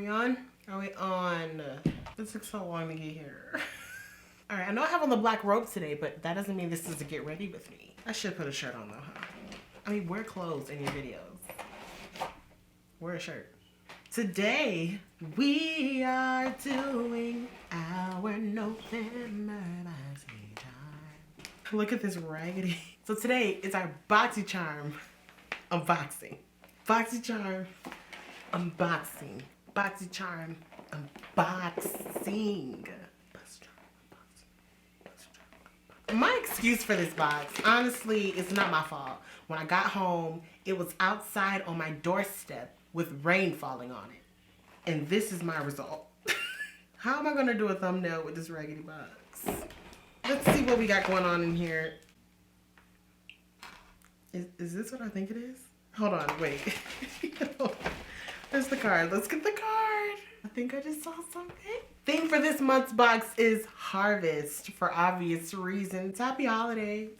we on? Are we on? It took so long to get here. All right, I know I have on the black robe today, but that doesn't mean this is to get ready with me. I should put a shirt on though, huh? I mean, wear clothes in your videos. Wear a shirt. Today, we are doing our November Boxycharm. Look at this raggedy. So today is our Boxycharm unboxing. Boxycharm unboxing. Boxycharm unboxing. My excuse for this box, honestly, it's not my fault. When I got home, it was outside on my doorstep with rain falling on it. And this is my result. How am I gonna do a thumbnail with this raggedy box? Let's see what we got going on in here. Is this what I think it is? Hold on, wait. There's the card. Let's get the card. I think I just saw something. Theme for this month's box is harvest for obvious reasons. Happy holidays.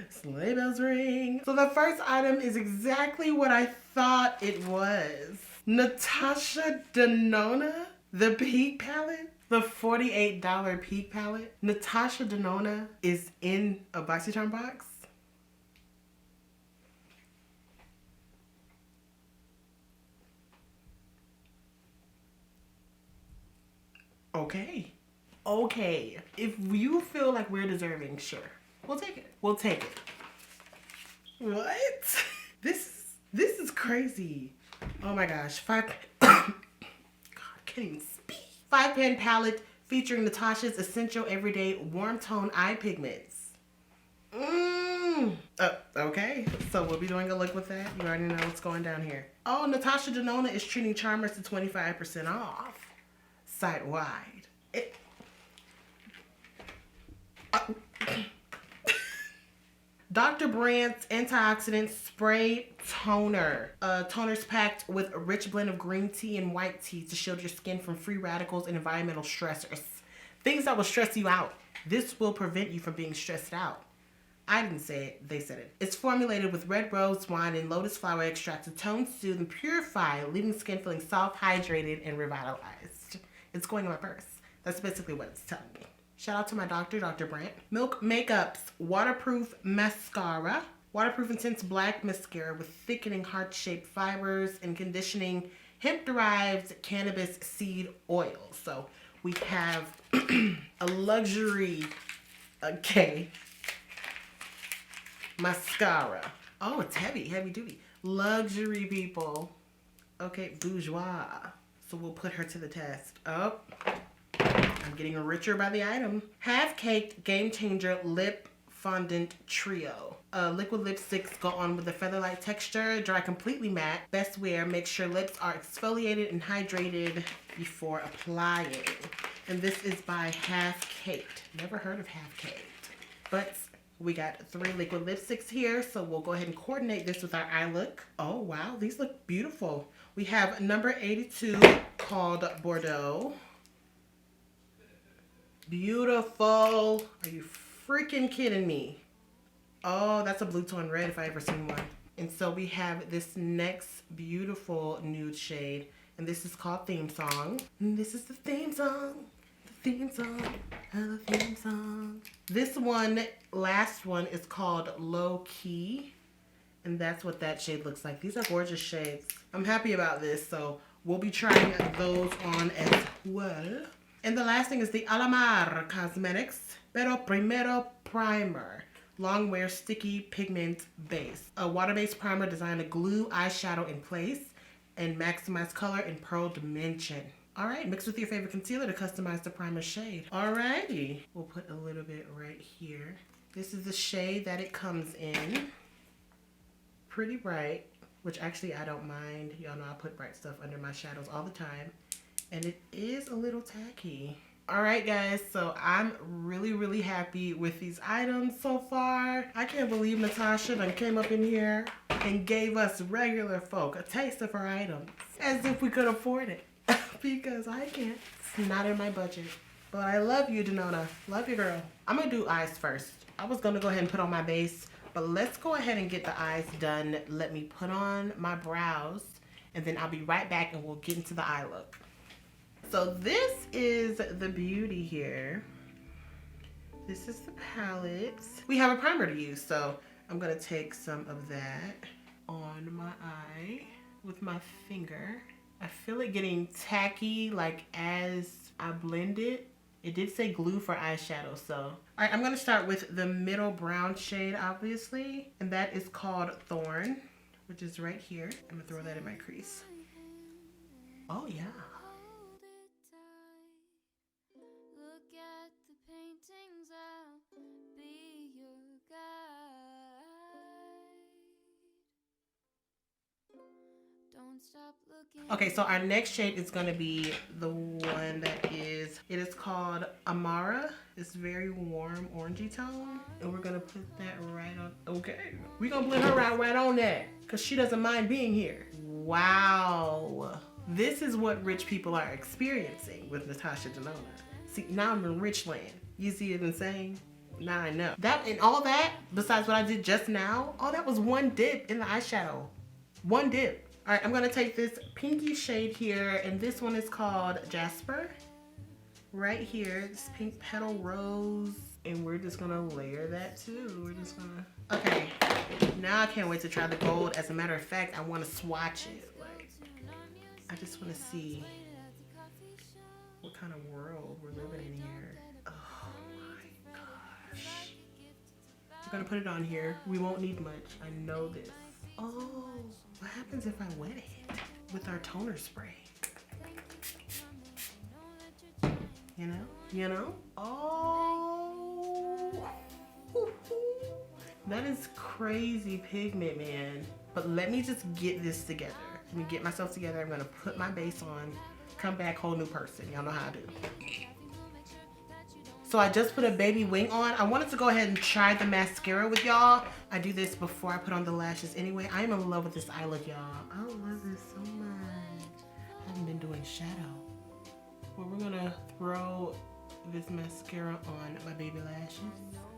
Sleigh bells ring. So the first item is exactly what I thought it was. Natasha Denona, the Peak Palette. The $48 Peak Palette. Natasha Denona is in a Boxycharm box. Okay. If you feel like we're deserving, sure. We'll take it. We'll take it. What? This is crazy. Oh my gosh. God, I can't even speak. 5-pan palette featuring Natasha's essential everyday warm tone eye pigments. Okay. So we'll be doing a look with that. You already know what's going down here. Oh, Natasha Denona is treating charmers to 25% off. Site-wide. Dr. Brandt's antioxidant spray toner. Toner's packed with a rich blend of green tea and white tea to shield your skin from free radicals and environmental stressors. Things that will stress you out. This will prevent you from being stressed out. I didn't say it, they said it. It's formulated with red rose wine and lotus flower extract to tone, soothe, and purify, leaving skin feeling soft, hydrated, and revitalized. It's going in my purse. That's basically what it's telling me. Shout out to my doctor, Dr. Brandt. Milk Makeup's waterproof mascara. Waterproof intense black mascara with thickening heart-shaped fibers and conditioning hemp-derived cannabis seed oil. So we have a luxury, mascara. Oh, it's heavy duty. Luxury, people. Okay, bourgeois. So we'll put her to the test. Oh, I'm getting richer by the item. Half-caked Game Changer Lip Fondant Trio. Liquid lipsticks go on with a feather-like texture, dry completely matte. Best wear, make sure lips are exfoliated and hydrated before applying. And this is by Half-Caked. Never heard of Half-Caked. But we got 3 liquid lipsticks here, so we'll go ahead and coordinate this with our eye look. Oh, wow, these look beautiful. We have number 82 called Bordeaux. Beautiful. Are you freaking kidding me? Oh, that's a blue tone red if I ever seen one. And so we have this next beautiful nude shade, and this is called Theme Song. And this is the theme song. The theme song. The theme song. This one, last one, is called Low Key. And that's what that shade looks like. These are gorgeous shades. I'm happy about this, so we'll be trying those on as well. And the last thing is the Alamar Cosmetics Pero Primero Primer. Long wear sticky pigment base. A water-based primer designed to glue eyeshadow in place and maximize color and pearl dimension. All right, mix with your favorite concealer to customize the primer shade. Alrighty, we'll put a little bit right here. This is the shade that it comes in. Pretty bright, which actually I don't mind. Y'all know I put bright stuff under my shadows all the time. And it is a little tacky. All right, guys, so I'm really happy with these items so far. I can't believe Natasha done came up in here and gave us regular folk a taste of her items. As if we could afford it. Because I can't. It's not in my budget. But I love you, Denona. Love you, girl. I'm gonna do eyes first. I was gonna go ahead and put on my base, but let's go ahead and get the eyes done. Let me put on my brows and then I'll be right back and we'll get into the eye look. So this is the beauty here. This is the palette. We have a primer to use, so I'm gonna take some of that on my eye with my finger. I feel it getting tacky like as I blend it. It did say glue for eyeshadow, so. All right, I'm gonna start with the middle brown shade, obviously, and that is called Thorn, which is right here. I'm gonna throw that in my crease. Oh yeah. Okay, so our next shade is going to be the one that is, it is called Amara. It's very warm orangey tone. And we're going to put that right on. Okay. We're going to blend her right on that because she doesn't mind being here. Wow. This is what rich people are experiencing with Natasha Denona. See, now I'm in rich land. You see what I'm saying? Now I know. That and all that, besides what I did just now, all that was one dip in the eyeshadow. One dip. All right, I'm gonna take this pinky shade here, and this one is called Jasper. Right here, this pink petal rose, and we're just gonna layer that too. We're just gonna, okay. Now I can't wait to try the gold. As a matter of fact, I wanna swatch it. Like, I just wanna see what kind of world we're living in here. Oh my gosh. I'm gonna put it on here. We won't need much, I know this. Oh, what happens if I wet it with our toner spray? You know? You know? Oh, that is crazy pigment, man. But let me just get this together. Let me get myself together. I'm gonna put my base on, come back, whole new person. Y'all know how I do. So I just put a baby wing on. I wanted to go ahead and try the mascara with y'all. I do this before I put on the lashes anyway. I am in love with this eye look, y'all. I love this so much. I haven't been doing shadow. Well, we're gonna throw this mascara on my baby lashes.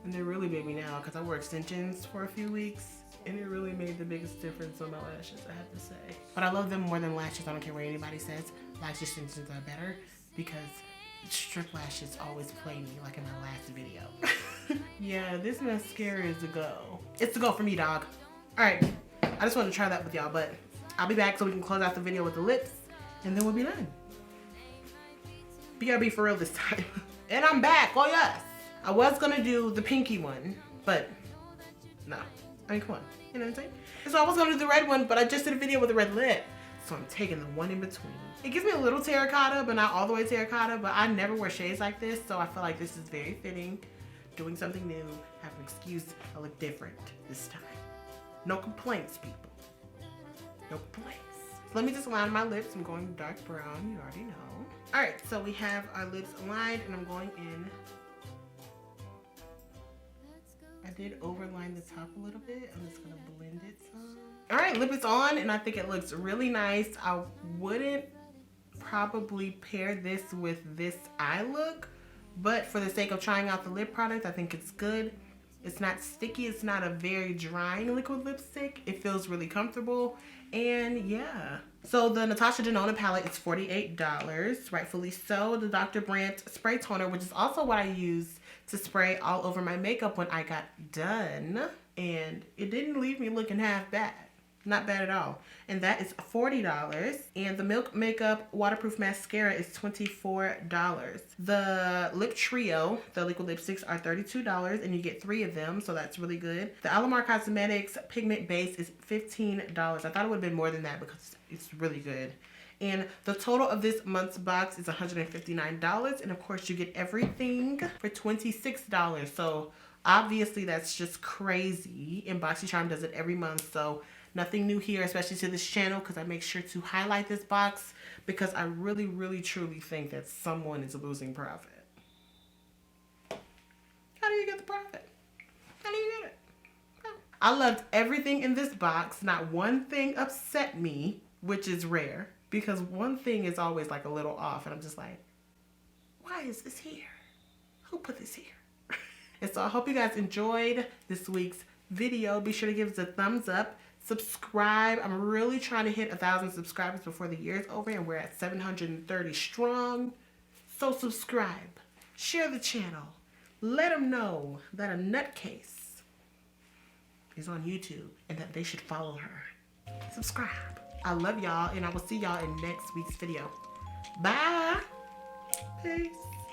And they're really baby now because I wore extensions for a few weeks and it really made the biggest difference on my lashes, I have to say. But I love them more than lashes. I don't care what anybody says. Lash extensions are better because strip lashes always play me like in my last video. Yeah, this mascara is a go. It's a go for me, dog. All right, I just wanted to try that with y'all, but I'll be back so we can close out the video with the lips and then we'll be done. BRB for real this time. And I'm back, oh yes. I was gonna do the pinky one, but no. I mean, come on, you know what I'm saying? And so I was gonna do the red one, but I just did a video with a red lip. So I'm taking the one in between. It gives me a little terracotta, but not all the way terracotta, but I never wear shades like this, so I feel like this is very fitting. Doing something new, have an excuse, I look different this time. No complaints, people. No complaints. So let me just line my lips. I'm going dark brown, you already know. All right, so we have our lips lined and I'm going in. I did overline the top a little bit. I'm just gonna blend it some. All right, lip is on and I think it looks really nice. I wouldn't probably pair this with this eye look, but for the sake of trying out the lip product, I think it's good. It's not sticky. It's not a very drying liquid lipstick. It feels really comfortable. And yeah. So the Natasha Denona palette is $48, rightfully so. The Dr. Brandt spray toner, which is also what I used to spray all over my makeup when I got done. And it didn't leave me looking half bad. Not bad at all. And that is $40. And the Milk Makeup Waterproof Mascara is $24. The Lip Trio, the liquid lipsticks, are $32 and you get 3 of them, so that's really good. The Alamar Cosmetics Pigment Base is $15. I thought it would have been more than that because it's really good. And the total of this month's box is $159. And of course you get everything for $26. So obviously that's just crazy. And Boxycharm does it every month, so nothing new here, especially to this channel, because I make sure to highlight this box because I really, really, truly think that someone is losing profit. How do you get the profit? How do you get it? I loved everything in this box. Not one thing upset me, which is rare, because one thing is always like a little off, and I'm just like, why is this here? Who put this here? And so I hope you guys enjoyed this week's video. Be sure to give us a thumbs up. Subscribe. I'm really trying to hit 1,000 subscribers before the year's over, and we're at 730 strong. So subscribe. Share the channel. Let them know that a nutcase is on YouTube and that they should follow her. Subscribe. I love y'all, and I will see y'all in next week's video. Bye. Peace.